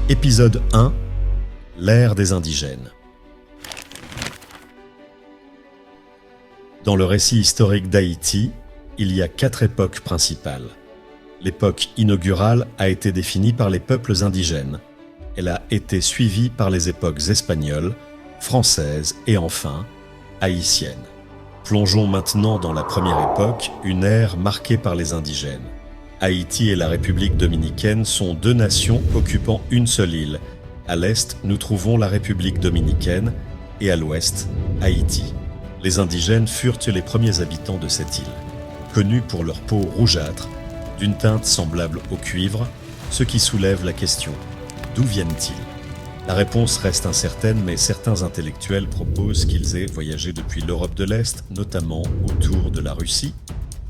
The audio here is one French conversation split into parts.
Épisode 1 – L'ère des indigènes. Dans le récit historique d'Haïti, il y a 4 époques principales. L'époque inaugurale a été définie par les peuples indigènes. Elle a été suivie par les époques espagnoles, françaises et enfin haïtiennes. Plongeons maintenant dans la première époque, une ère marquée par les indigènes. Haïti et la République dominicaine sont 2 nations occupant une seule île. À l'est, nous trouvons la République dominicaine et à l'ouest, Haïti. Les indigènes furent les premiers habitants de cette île. Connus pour leur peau rougeâtre, d'une teinte semblable au cuivre, ce qui soulève la question « D'où viennent-ils » La réponse reste incertaine, mais certains intellectuels proposent qu'ils aient voyagé depuis l'Europe de l'Est, notamment autour de la Russie,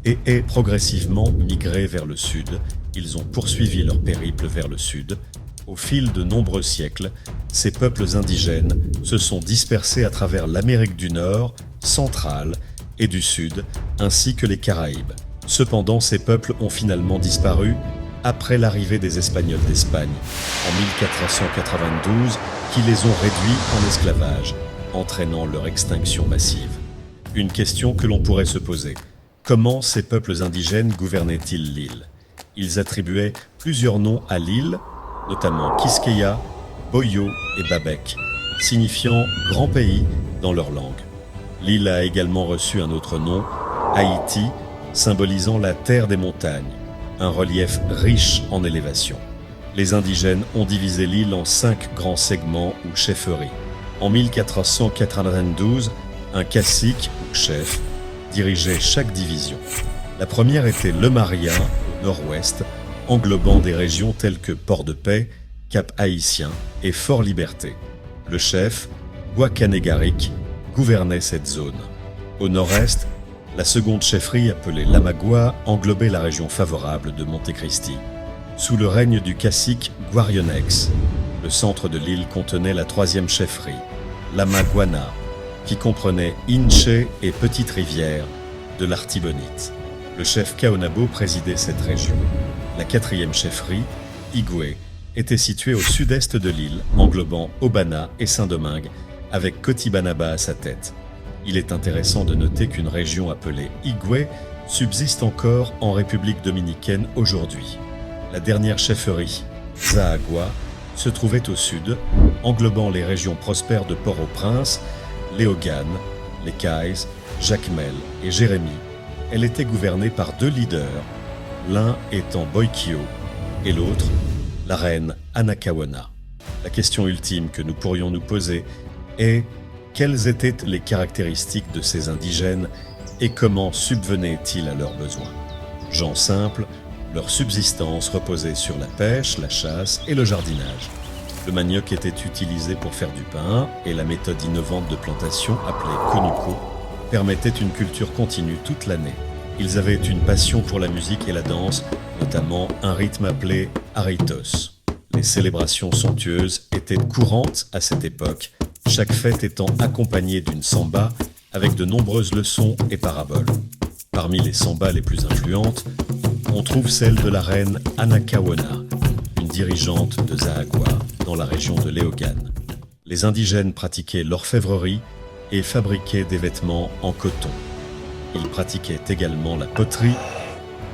et aient progressivement migré vers le sud. Ils ont poursuivi leur périple vers le sud. Au fil de nombreux siècles, ces peuples indigènes se sont dispersés à travers l'Amérique du Nord, centrale et du Sud, ainsi que les Caraïbes. Cependant, ces peuples ont finalement disparu après l'arrivée des Espagnols d'Espagne en 1492, qui les ont réduits en esclavage, entraînant leur extinction massive. Une question que l'on pourrait se poser. Comment ces peuples indigènes gouvernaient-ils l'île ? Ils attribuaient plusieurs noms à l'île, notamment Quisqueya, Boyo et Babek, signifiant « grand pays » dans leur langue. L'île a également reçu un autre nom, Haïti, symbolisant la terre des montagnes, un relief riche en élévation. Les indigènes ont divisé l'île en 5 grands segments ou chefferies. En 1492, un cacique ou chef dirigeait chaque division. La première était Le Marien, au nord-ouest, englobant des régions telles que Port-de-Paix, Cap-Haïtien et Fort-Liberté. Le chef, Guacanégaric, gouvernait cette zone. Au nord-est, la seconde chefferie, appelée Lamagua, englobait la région favorable de Montecristi. Sous le règne du cacique Guarionex, le centre de l'île contenait la 3e chefferie, Lamaguana, qui comprenait Inche et Petite Rivière de l'Artibonite. Le chef Kaonabo présidait cette région. La 4e chefferie, Igoué, était située au sud-est de l'île, englobant Obana et Saint-Domingue, avec Cotibanaba à sa tête. Il est intéressant de noter qu'une région appelée Igoué subsiste encore en République dominicaine aujourd'hui. La dernière chefferie, Zahagua, se trouvait au sud, englobant les régions prospères de Port-au-Prince, Léogane, les Cayes, Jacmel et Jérémie. Elle était gouvernée par 2 leaders, l'un étant Boykio et l'autre, la reine Anacaona. La question ultime que nous pourrions nous poser est quelles étaient les caractéristiques de ces indigènes et comment subvenaient-ils à leurs besoins ? Gens simples, leur subsistance reposait sur la pêche, la chasse et le jardinage. Le manioc était utilisé pour faire du pain et la méthode innovante de plantation appelée konuko permettait une culture continue toute l'année. Ils avaient une passion pour la musique et la danse, notamment un rythme appelé aritos. Les célébrations somptueuses étaient courantes à cette époque, chaque fête étant accompagnée d'une samba avec de nombreuses leçons et paraboles. Parmi les sambas les plus influentes, on trouve celle de la reine Anacaona, une dirigeante de Zahagua dans la région de Léogane. Les indigènes pratiquaient l'orfèvrerie et fabriquaient des vêtements en coton. Ils pratiquaient également la poterie,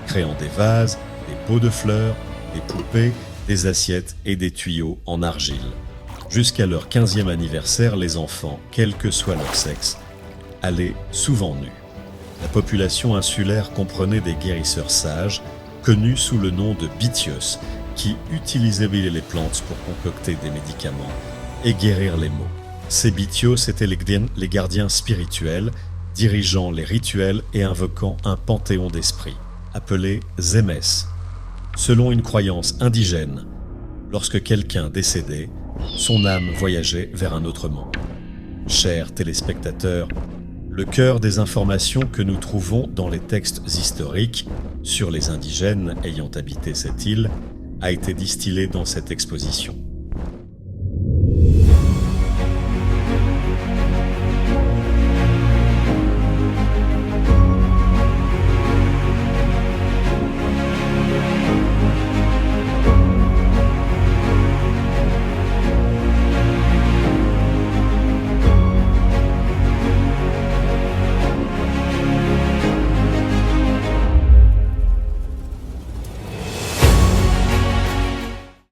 créant des vases, des pots de fleurs, des poupées, des assiettes et des tuyaux en argile. Jusqu'à leur 15e anniversaire, les enfants, quel que soit leur sexe, allaient souvent nus. La population insulaire comprenait des guérisseurs sages, connus sous le nom de bitios, qui utilisaient les plantes pour concocter des médicaments et guérir les maux. Ces bitios étaient les gardiens spirituels, dirigeant les rituels et invoquant un panthéon d'esprits, appelé Zemes. Selon une croyance indigène, lorsque quelqu'un décédait, son âme voyageait vers un autre monde. Chers téléspectateurs, le cœur des informations que nous trouvons dans les textes historiques sur les indigènes ayant habité cette île a été distillé dans cette exposition.